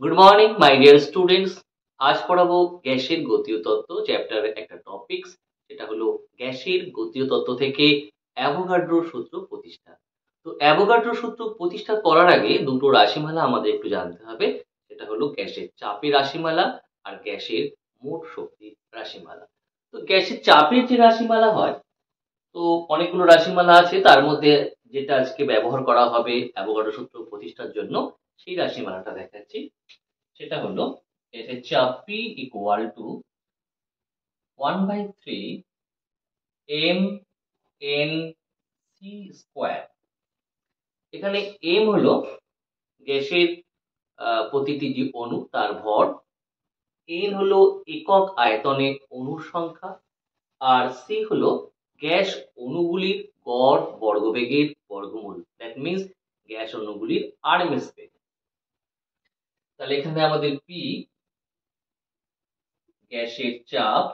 Good morning my dear students. আজ পড়াবো গ্যাসের গতীয় তত্ত্ব চ্যাপ্টারের একটা টপিকস, সেটা হলো গ্যাসের গতীয় তত্ত্ব থেকে অ্যাভোগাড্রোর সূত্র প্রতিষ্ঠা। তো অ্যাভোগাড্রোর সূত্র প্রতিষ্ঠা করার আগে দুটো রাশিমালা আমাদের একটু জানতে হবে। সেটা হলো গ্যাসের চাপের রাশিমালা আর গ্যাসের মোট শক্তির রাশিমালা। তো গ্যাসের চাপের যে রাশিমালা হয়, তো অনেকগুলো রাশিমালা আছে, তার মধ্যে যেটা আজকে ব্যবহার করা হবে অ্যাভোগাড্রো সূত্র প্রতিষ্ঠার জন্য, সেই রাশিমালাটা দেখাচ্ছি। সেটা হলো গ্যাসের চাপ P equal to 1/3 m n c square. এখানে এম হলো গ্যাসের প্রতিটি যে অণু তার ভর, এন হলো একক আয়তনে অণুর সংখ্যা, আর সি হলো গ্যাস অণুগুলির গড় বর্গবেগের বর্গমূল। দ্যাট মিন্স গ্যাস অণুগুলির আরএমএস বেগ। তাহলে এখানে আমাদের পি গ্যাসের চাপ,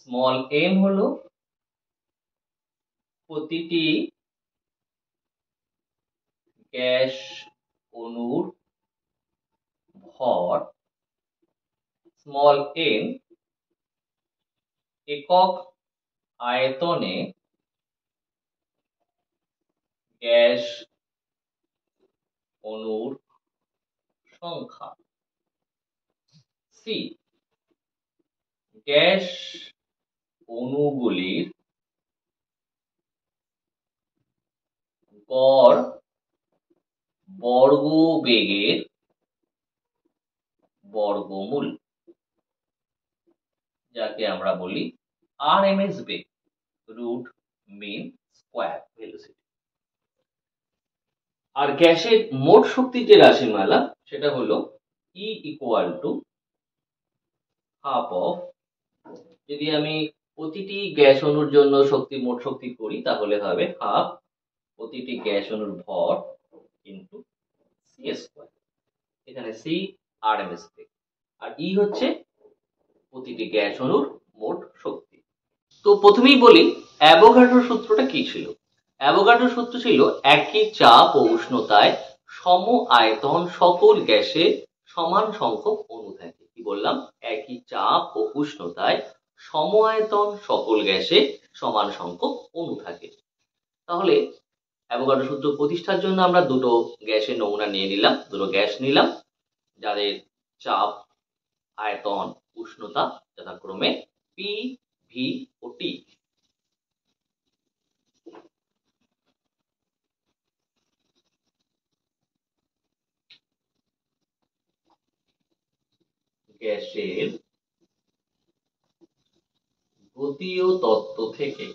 স্মল এম হলো প্রতিটি গ্যাস অণুর ভর, স্মল এন একক আয়তনে গ্যাস অণুর সংখ্যা, সি গ্যাস অণুগুলির গড় বর্গবেগের বর্গমূল, যাকে আমরা বলি আরএমএস বেগ, রুট মিন স্কোয়ার ভেলোসিটি। আর গ্যাসের মোট শক্তির যে রাশিমালা সেটা হলো E equal to half of, যদি আমি প্রতিটি গ্যাস অণুর জন্য মোট শক্তি করি তাহলে হবে হাফ প্রতিটি গ্যাস অণুর ভর ইনটু সি স্কোয়ার। এখানে সি আরএমএস বেগ আর ই হচ্ছে প্রতিটি গ্যাস অণুর মোট শক্তি। তো প্রথমেই বলি অ্যাভোগাড্রোর সূত্রটা কি ছিল। অ্যাভোগাড্রোর সূত্র ছিল একই চাপ ও উষ্ণতায় সম আয়তন সকল গ্যাসে সমান সংখ্যক অণু থাকে। কি বললাম? একই চাপ ও উষ্ণতায় সম আয়তন সকল গ্যাসে সমান সংখ্যক অণু থাকে। তাহলে অ্যাভোগাড্রো সূত্র প্রতিষ্ঠার জন্য আমরা দুটো গ্যাসের নমুনা নিয়ে নিলাম, দুটো গ্যাস নিলাম যাদের চাপ, আয়তন, উষ্ণতা যথাক্রমে পি, ভি ও টি। গ্যাসের গতীয় তত্ত্ব থেকে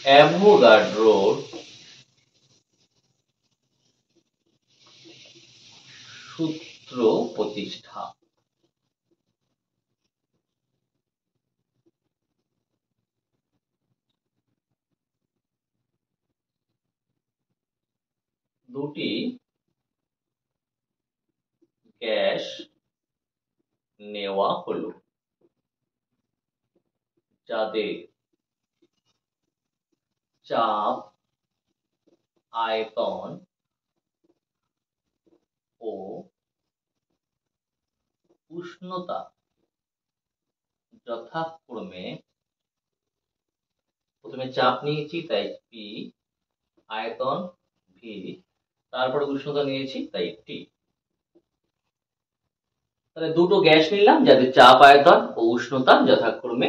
অ্যাভোগাড্রোর সূত্র প্রতিষ্ঠা। দুটি গ্যাস নেওয়া হলো যাদের চাপ, আয়তন ও উষ্ণতা যথাক্রমে, প্রথমে চাপ নিয়েছি তাই পি, আয়তন ভি, তারপরে উষ্ণতা নিয়েছি তাই টি। তাহলে দুটো গ্যাস নিলাম যাদের চাপ, আয়তন ও উষ্ণতা যথাক্রমে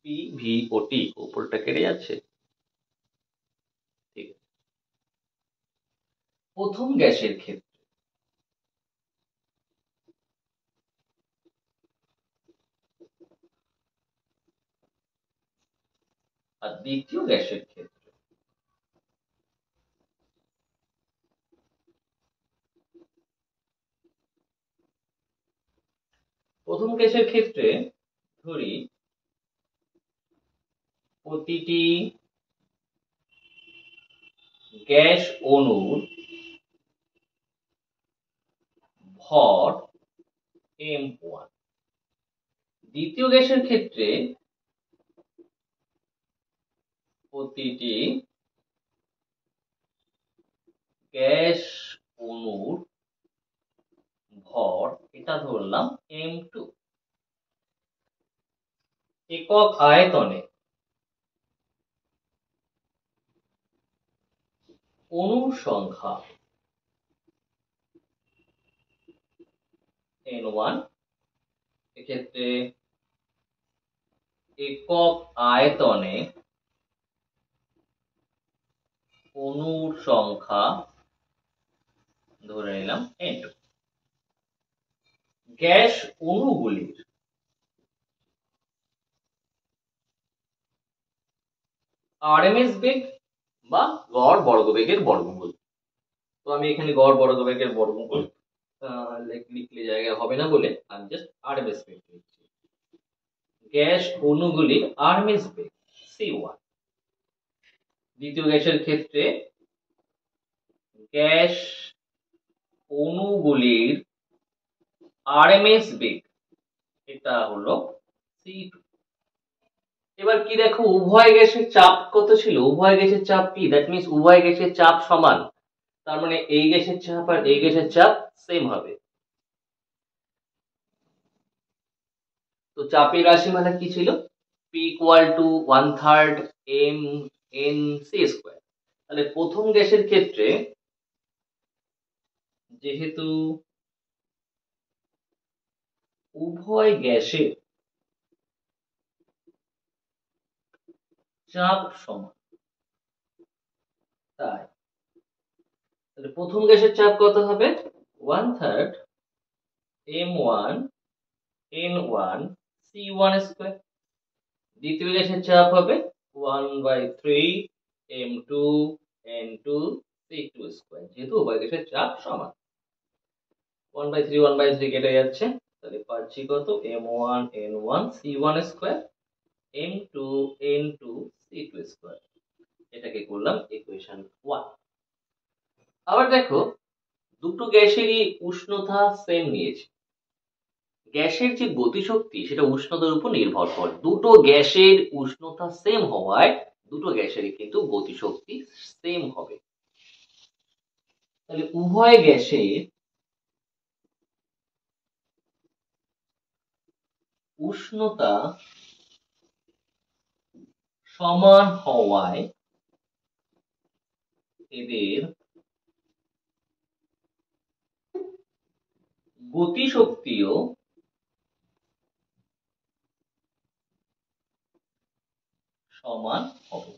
পি, ভি ও টি। উপরটা কেটে যাচ্ছে, ঠিক আছে। প্রথম গ্যাসের ক্ষেত্রে আর দ্বিতীয় গ্যাসের ক্ষেত্রে প্রথম গ্যাসের ক্ষেত্রে ধরি প্রতিটি গ্যাস অণুর ভর m1। দ্বিতীয় গ্যাসের ক্ষেত্রে প্রতিটি গ্যাস অণুর ভর এটা ধরলাম m2 একক আয়তনে অণুর সংখ্যা n1 এক্ষেত্রে একক আয়তনে অণুর সংখ্যা ধরে নিলাম n2 গ্যাস অণুগুলির আরএমএস বেগ বা গড় বর্গবেগের বর্গমূল। তো আমি এখানে গড় বর্গবেগের বর্গমূল লিখলে জায়গা হবে না বলে আমি জাস্ট আরএমএস বেগ লিখছি। গ্যাস অণুগুলির আরএমএস বেগ c1। দ্বিতীয় গ্যাসের ক্ষেত্রে গ্যাস অণুগুলির আরএমএস বেগ এটা হলো c2। এবার কি দেখো, উভয় গ্যাসের চাপ কত ছিল? উভয় গ্যাসের চাপ কি? দ্যাট মিন্স উভয় গ্যাসের চাপ সমান। তার মানে এই গ্যাসের চাপ আর এই গ্যাসের চাপ সেম হবে। তো চাপের রাশিমালা কি ছিল? P equal to 1/3 m n c square. তাহলে প্রথম গ্যাসের ক্ষেত্রে যেহেতু উভয় গ্যাসের চাপ সমান, তাই তাহলে প্রথম গ্যাসের চাপ কত হবে? 1/3 m1 n1 c1 স্কয়ার। দ্বিতীয় গ্যাসের চাপ হবে 1/3 m2 n2 c2 স্কয়ার। যেহেতু উভয় গ্যাসের চাপ সমান, 1/3 1/3 কেটে যাচ্ছে, তাহলে পাচ্ছি কত? m1 n1 c1 square m2 n2 c2 square. এটাকে করলাম ইকুয়েশন 1। আবার দেখো, দুটো গ্যাসেরই উষ্ণতা সেম নিয়েছে। গ্যাসের যে গতিশক্তি সেটা উষ্ণতার উপর নির্ভর করে। দুটো গ্যাসের উষ্ণতা সেম হওয়ায় দুটো গ্যাসেরই কিন্তু গতিশক্তি সেম হবে। তাহলে উভয় গ্যাসের উষ্ণতা সমান হওয়ায় এদের গতিশক্তিও সমান হবে।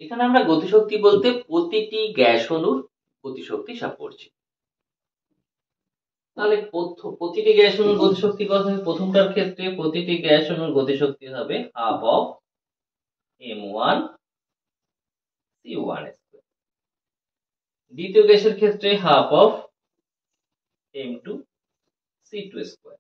এখানে আমরা গতিশক্তি বলতে প্রতিটি গ্যাস অণুর গতিশক্তি হিসাব করছি। তাহলে প্রতিটি গ্যাস অণুর গতিশক্তি কত হবে? প্রথমটার ক্ষেত্রে প্রতিটি গ্যাস অণুর গতিশক্তি হবে half of m1 c1 square. দ্বিতীয় গ্যাসের ক্ষেত্রে half of m2 c2 square.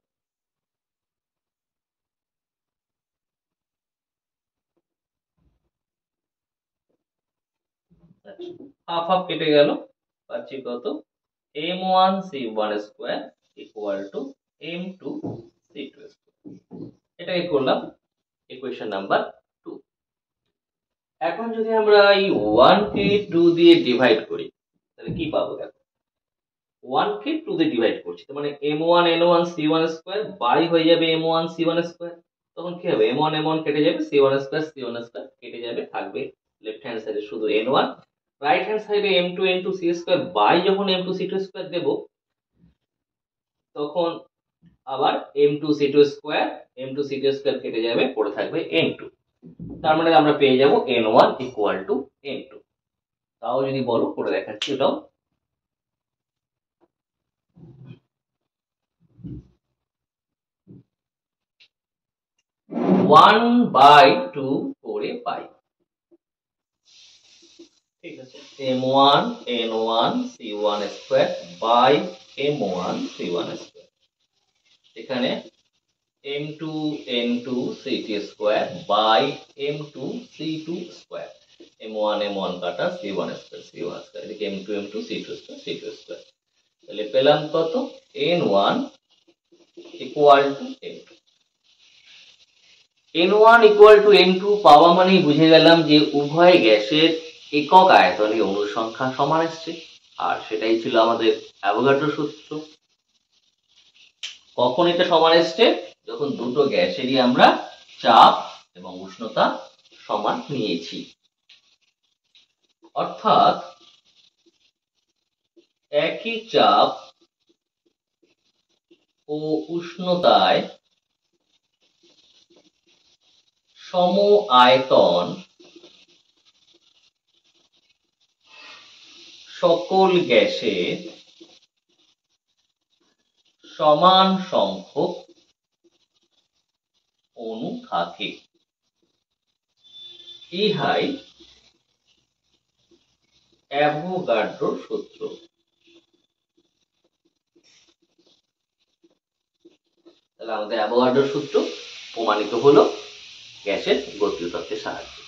Half half কেটে গেল, পাচ্ছি কত? m1 c1 square equal to m2 c2 square. এটাকে করলাম ইকুয়েশন নাম্বার 2। এখন যদি আমরা এই 1 কে 2 দিয়ে ডিভাইড করি তাহলে কি পাবো? দেখো, 1 কে 2 দিয়ে ডিভাইড করছি, তার মানে m1 n1 c1 square by হয়ে যাবে m1 c1 স্কয়ার। তখন কি হবে? m1 m1 কেটে যাবে, c1 স্কয়ার c1 স্কয়ার কেটে যাবে, থাকবে লেফট হ্যান্ড সাইডে শুধু n1। রাইট হ্যান্ড সাইডে m2 n2 c square by যখন m2 c2 স্কয়ার দেব, তখন আবার m2 c2 square m2 c2 square কেটে যাবে, পড়ে থাকবে n2। তার মানে আমরা পেয়ে যাব n1 ইকুয়াল টু n2। তাও যদি বলো করে দেখাচ্ছি ওটাও। ওয়ান বাই টু করে পাই, ঠিক আছে? m1 n1 c1 square by m1 c1 square. এখানে m2 n2 c2 square by m2 c2 square. m1 m1 কাটা c1 স্কয়ার c1 স্কয়ার, এদিকে m2 m2 c2 square c2 square. তাহলে পেলাম কত? n1 equal to n2। N1 equal to N2 পাওয়া মানেই বুঝে গেলাম যে উভয় গ্যাসের একক আয়তনে অণুর সংখ্যা সমান এসছে, আর সেটাই ছিল আমাদের অ্যাভোগাড্রো সূত্র। কখন এটা সমান এসছে? যখন দুটো গ্যাসেরই আমরা চাপ এবং উষ্ণতা সমান নিয়েছি। অর্থাৎ একই চাপ ও উষ্ণতায় সম আয়তন সকল গ্যাসে সমান সংখ্যক অণু থাকে। ইহাই অ্যাভোগাড্রোর সূত্র। তাহলে আমাদের অ্যাভোগাড্রোর সূত্র প্রমাণিত হলো গ্যাসের গতীয় তত্ত্বের সাহায্যে।